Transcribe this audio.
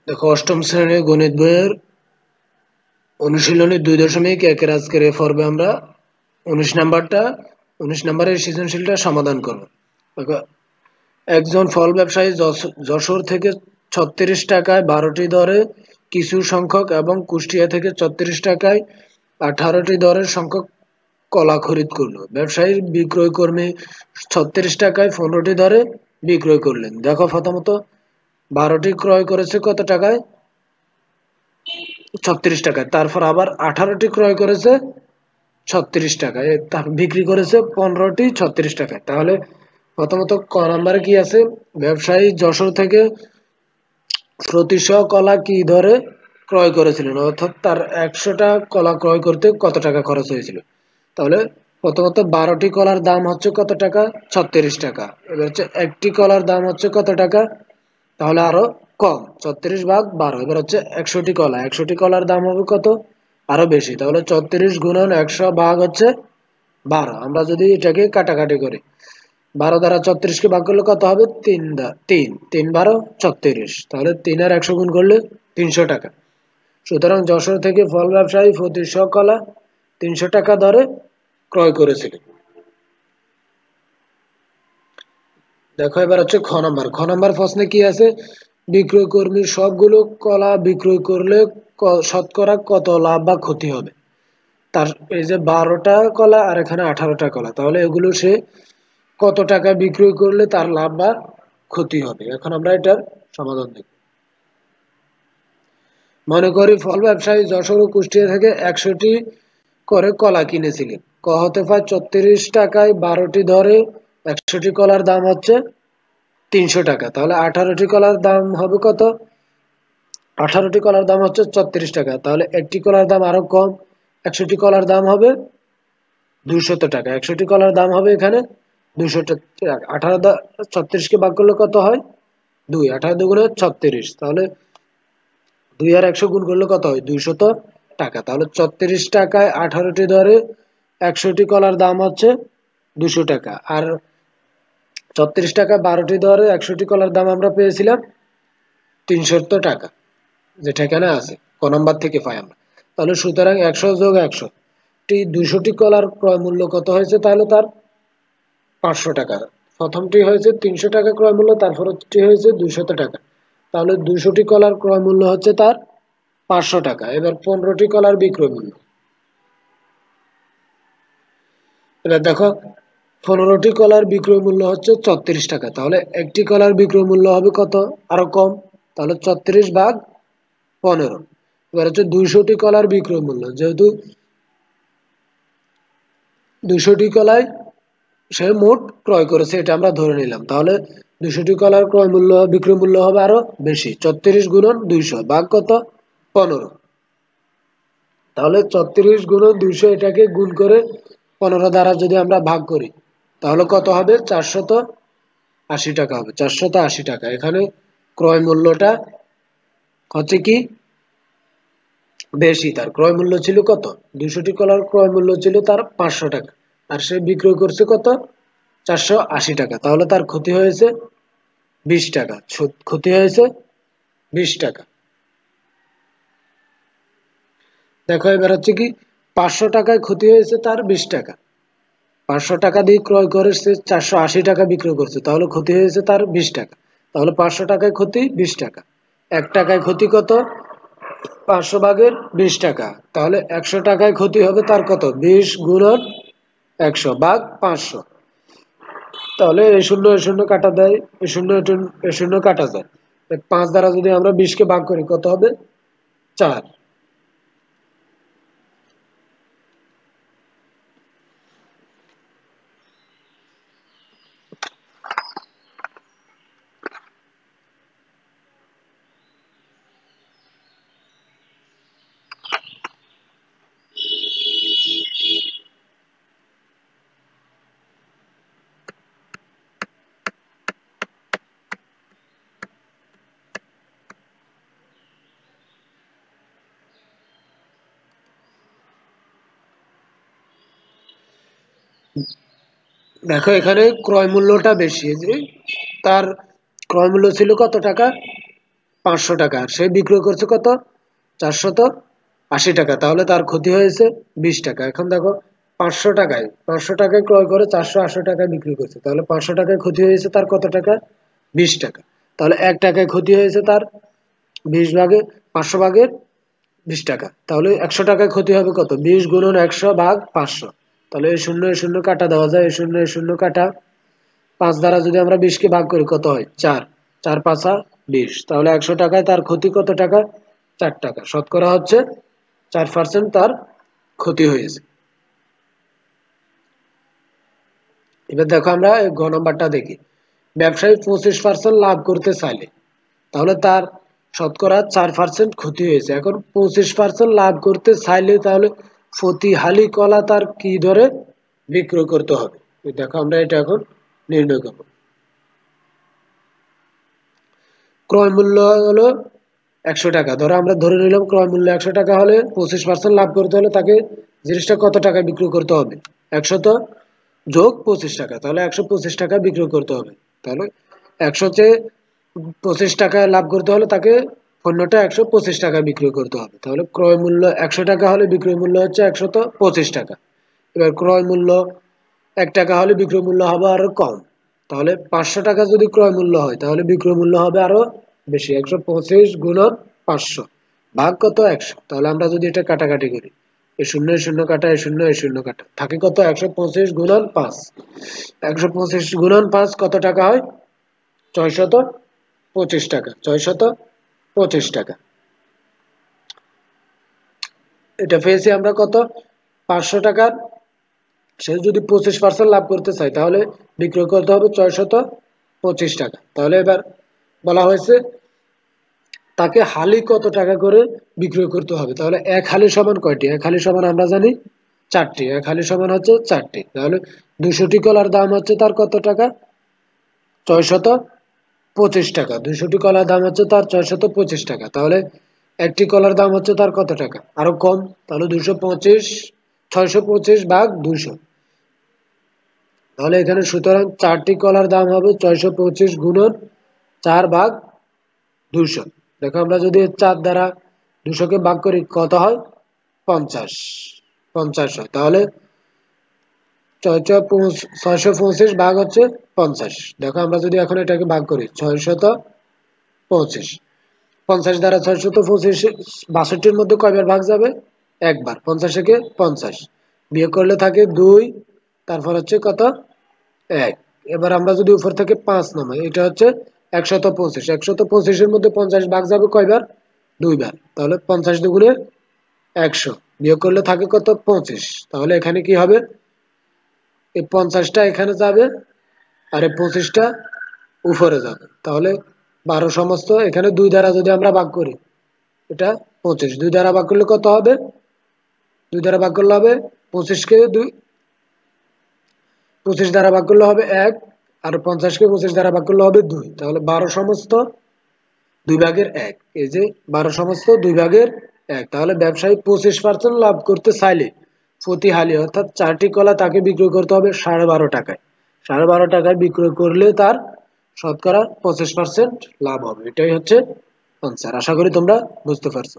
দেখো অষ্টম শ্রেণীর গণিত বইয়ের অনুশীলনী 2.1 আজকের এই পর্বে আমরা 19 নম্বরের সৃজনশীলটা সমাধান করব। দেখো, একজন ফল ব্যবসায়ী যশোর থেকে 36 টাকায় 12টি দরে কিছু সংখ্যক এবং কুষ্টিয়া থেকে 34 টাকায় 18টি দরের সংখ্যক কলা খরিদ করলো। ব্যবসায়ীর বিক্রয় কর্মী 36 টাকায় 15টি দরে বিক্রয় করলেন। দেখো প্রথমত 12টি ক্রয় করেছে কত টাকায়? 36 টাকায়। তারপর আবার 18টি ক্রয় করেছে 36 টাকায়, তার বিক্রি করেছে 15টি 36 টাকায়। তাহলে প্রথমত ক নাম্বারে কি আছে? ব্যবসায়ী যশোর থেকে প্রতি শ কলা কি ধরে ক্রয় করেছিলেন, অর্থাৎ তার 100টা কলা ক্রয় করতে কত টাকা খরচ হয়েছিল। তাহলে প্রথমত 12টি কলার দাম হচ্ছে কত টাকা? 36 টাকা। এবার হচ্ছে একটি কলার দাম হচ্ছে কত টাকা? তাহলে আরো কম, 36 ভাগ 12। এবার হচ্ছে 100টি কলা, 100টি কলার দাম হবে কত? আরো বেশি। তাহলে 34 গুণন 100 ভাগ হচ্ছে 12। আমরা যদি এটাকে কাটাকাটি করি, 12 দ্বারা 34 কে ভাগ করলে কত হবে? 3 12 36। তাহলে 3 আর 100 গুণ করলে 300 টাকা। সুতরাং যশোর থেকে ফল ব্যবসায়ী প্রতি শ কলা 300 টাকা দরে ক্রয় করেছিলেন। দেখো এবার হচ্ছে খ নাম্বার প্রশ্নে কি আছে? বিক্রয় কর্মী সবগুলো কলা বিক্রয় করলে শতকরা কত লাভ বা ক্ষতি হবে। তার এই যে 12টা কলা আর এখানে 18টা কলা, তাহলে এগুলো সে কত টাকা বিক্রয় করলে তার লাভ বা ক্ষতি হবে। এখন আমরা এটার সমাধান দেখব। মনে করি ফল ব্যবসায়ী যশোর ও কুষ্টিয়া থেকে 100টি করে কলা কিনেছিলেন। ক হতে পায় 34 টাকায় 12টি ধরে 100টি কলার দাম হচ্ছে 300 টাকা। তাহলে 18টি কলার দাম হবে কত? 18টি কলার দাম হচ্ছে 34 টাকা। তাহলে একটি কলার দাম আরো কম, 100টি কলার দাম হবে 200 টাকা। 100টি কলার দাম হবে এখানে 200 টাকা। 36 কে ভাগ করলে কত হয়? 2। 18 দুগুণে 36। তাহলে 2 আর 100 গুণ করলে কত হয়? 200 টাকা। তাহলে 34 টাকায় 18টি ধরে 100টি কলার দাম হচ্ছে 200 টাকা। আর 34 টাকা 12টি ধরে 100টি কলার দাম আমরা পেয়েছিলাম 300 টাকা, যেটা এখানে আছে ক নম্বর থেকে পাই আমরা। তাহলে সুতরাং 100 যোগ 100 200টি কলার ক্রয় মূল্য কত হয়েছে? তাহলে তার 500 টাকা। প্রথমটি হয়েছে 300 টাকা ক্রয় মূল্য, তারপরটি হয়েছে 200 টাকা। তাহলে 200টি কলার ক্রয় মূল্য হচ্ছে তার 500 টাকা। এবার 15টি কলার বিক্রয় মূল্য। এবার দেখো 15টি কলার বিক্রয় মূল্য হচ্ছে 34 টাকা। তাহলে একটি কলার বিক্রয় মূল্য হবে কত? আরো কম। তাহলে 34 ভাগ 15। এবার হচ্ছে 200টি কলার বিক্রয় মূল্য, যেহেতু 200টি কলায় সে মোট ক্রয় করেছে এটা আমরা ধরে নিলাম। তাহলে 200টি কলার ক্রয় মূল্য বিক্রয় মূল্য হবে আরো বেশি, 34 গুণন 200 ভাগ কত? 15। তাহলে 34 গুণন 200 এটাকে গুণ করে 15 দ্বারা যদি আমরা ভাগ করি, তাহলে কত হবে? 480 টাকা হবে। 480 টাকা। এখানে ক্রয় মূল্যটা হচ্ছে কি বেশি। তার ক্রয় মূল্য ছিল কত? 200টি কলার ক্রয় মূল্য ছিল তার 500 টাকা, আর সে বিক্রয় করছে কত? 480 টাকা। তাহলে তার ক্ষতি হয়েছে 20 টাকা। ক্ষতি হয়েছে 20 টাকা। দেখো এবার হচ্ছে কি 500 টাকায় ক্ষতি হয়েছে তার 20 টাকা। 500 টাকা দিয়ে ক্রয় করে সে 480 টাকা বিক্রয় করছে, তাহলে ক্ষতি হয়েছে তার 20 টাকা। তাহলে 500 টাকায় ক্ষতি 20 টাকা। 1 টাকায় ক্ষতি কত? 500 ভাগের 20 টাকা। তাহলে 100 টাকায় ক্ষতি হবে তার কত? 20 গুণন 100 ভাগ 500। তাহলে এই শূন্য এই শূন্য কাটা দেয়, এই শূন্য এই শূন্য কাটা যায়। 5 দ্বারা যদি আমরা 20 কে ভাগ করি কত হবে? 4। দেখো এখানে ক্রয় মূল্যটা বেশি, যে তার ক্রয় মূল্য ছিল কত টাকা? 500 টাকা, সে বিক্রয় করছে কত 480 টাকা, তাহলে তার ক্ষতি হয়েছে 20 টাকা। এখন দেখো 500 টাকায় ক্রয় করে 480 টাকায় বিক্রি করছে, তাহলে 500 টাকায় ক্ষতি হয়েছে তার কত টাকা 20 টাকা। তাহলে 1 টাকায় ক্ষতি হয়েছে তার 20 ভাগে 500 ভাগের 20 টাকা, তাহলে 100 টাকায় ক্ষতি হবে কত 20 গুণন 100 ভাগ 500। তাহলে এই শূন্য কাটা দেওয়া যায়, এই শূন্য কাটা 5 দ্বারা যদি আমরা 20 কে ভাগ করি কত হয় 4, 4 5 20, তাহলে 100 টাকায় তার ক্ষতি কত টাকা 4 টাকা, শতকরা হচ্ছে 4% তার ক্ষতি হয়েছে। এবার দেখো আমরা গ নাম্বারটা দেখি, ব্যবসায়ী 25% লাভ করতে চাইলে, তাহলে তার শতকরা 4% ক্ষতি হয়েছে। এখন 25% লাভ করতে চাইলে তাহলে প্রতি হালি কলা তার কি দরে বিক্রয় করতে হবে, দেখো আমরা এটা এখন নির্ণয় করব। ক্রয় মূল্য হলো 100 টাকা, ধরো আমরা ধরে নিলাম ক্রয় মূল্য 100 টাকা হলে 25% লাভ করতে হলে তাকে জিনিসটা কত টাকায় বিক্রি করতে হবে 100 যোগ 25 টাকা, তাহলে 125 টাকা বিক্রি করতে হবে। তাহলে 100 তে 25 টাকা লাভ করতে হলে তাকে পণ্যটা 125 টাকা বিক্রি করতে হবে। তাহলে ক্রয় মূল্য 100 টাকা হলে বিক্রয় মূল্য হচ্ছে 125 টাকা। এবার ক্রয় মূল্য 1 টাকা হলে বিক্রয় মূল্য হবে আরো কম, তাহলে 500 টাকা যদি ক্রয় মূল্য হয় তাহলে বিক্রয় মূল্য হবে আরো বেশি, 125 গুণন 500 ভাগ কত 100। তাহলে আমরা যদি এটা কাটাকাটি করি, এই শূন্য কাটা, এই শূন্য কাটা, থাকে কত 125 গুণন 5, 125 গুণন 5 কত টাকা হয় 625 টাকা, 625 টাকা। এটা পেয়েছি আমরা কত 500 টাকার, সে যদি 25% লাভ করতে চায় তাহলে বিক্রয় করতে হবে 625 টাকা। তাহলে এবার বলা হয়েছে তাকে হালি কত টাকা করে বিক্রয় করতে হবে, তাহলে এক হালি সমান কয়টি, এক হালি সমান আমরা জানি 4টি, এক হালি সমান হচ্ছে 4টি, তাহলে 200টি কলার দাম হচ্ছে তার কত টাকা 625 টাকা, 200টি কলার দাম হচ্ছে তার 625 টাকা। তাহলে একটি কলার দাম হচ্ছে তার কত টাকা আরো কম, তাহলে 625 ভাগ 200, তাহলে এখানে সুতরাং 4টি কলার দাম হবে 625 গুণন 4 ভাগ 200। দেখো আমরা যদি 4 দ্বারা 200 কে ভাগ করি কত হয় 50 হয়, তাহলে 625 ভাগ হচ্ছে 50। দেখো আমরা যদি এখন এটাকে ভাগ করি 625, 50 দ্বারা 625 62-র মধ্যে কয়বার ভাগ যাবে একবার, 50 কে 50 বিয়োগ করলে থাকে 2, তারপর হচ্ছে কত 1। এবার আমরা যদি উপর থেকে 5 নামাই, এটা হচ্ছে 125, 125-এর মধ্যে 50 ভাগ যাবে কয়বার 2 বার, তাহলে 50 দুগুণে 100 বিয়োগ করলে থাকে কত 25। তাহলে এখানে কি হবে এই 50টা এখানে যাবে আর এই 25টা উপরে যাবে, তাহলে 12 সমস্ত এখানে 2 দ্বারা যদি আমরা ভাগ করি এটা 25, 2 দ্বারা ভাগ করলে কত হবে 2 দ্বারা ভাগ করলে হবে 25 কে 2, 25 দ্বারা ভাগ করলে হবে 1, আর 50 কে 25 দ্বারা ভাগ করলে হবে 2, তাহলে 12 সমস্ত 2 ভাগের 1, এই যে 12 সমস্ত 2 ভাগের 1। তাহলে ব্যবসায়ী 25% লাভ করতে চাইলে প্রতি হালি অর্থাৎ 4টি কলা তাকে বিক্রয় করতে হবে 12.5 টাকায়, 12.5 টাকায় বিক্রয় করলে তার শতকরা 25% লাভ হবে। এটাই হচ্ছে আনসার। আশা করি তোমরা বুঝতে পারছো।